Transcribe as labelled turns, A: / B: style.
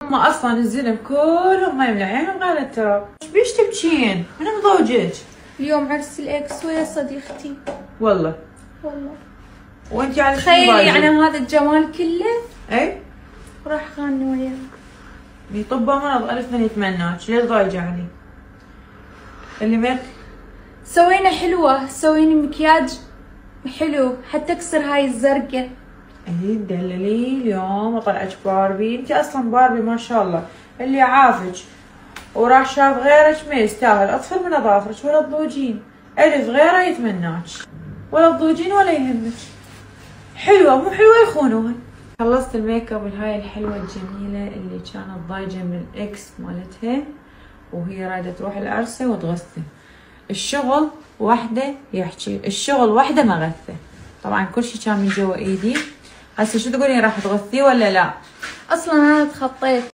A: هم اصلا الزلم كلهم ما يملع عينهم غير التراب. ايش بيش تبكين؟ من مضوجك؟
B: اليوم عرس الاكس ويا صديقتي.
A: والله وانت يعني
B: تخيلي يعني هذا الجمال كله.
A: اي
B: وراح غني وياه.
A: يطبه مرض الف من يتمناك، ليش ضايجه علي؟ اللي مات
B: سوينا حلوه، سويني مكياج حلو حتى اكسر هاي الزرقاء.
A: اي دللي اليوم وطلعت باربي. انت اصلا باربي ما شاء الله، اللي عافج وراح شاف غيرك ما يستاهل اطفال من اظافرك ولا تضوجين. الف غيره يتمناك ولا تضوجين ولا يهمك. حلوه مو حلوه يخونوها. خلصت الميك اب الهاي الحلوه الجميله اللي كانت ضايجه من الاكس مالتها، وهي رايده تروح العرسه وتغثه. الشغل وحده يحكي، الشغل وحده ما غثه. طبعا كل شيء كان من جوا ايدي. هسه شو تقولين، راح تغثيه ولا لا؟
B: اصلا انا تخطيت.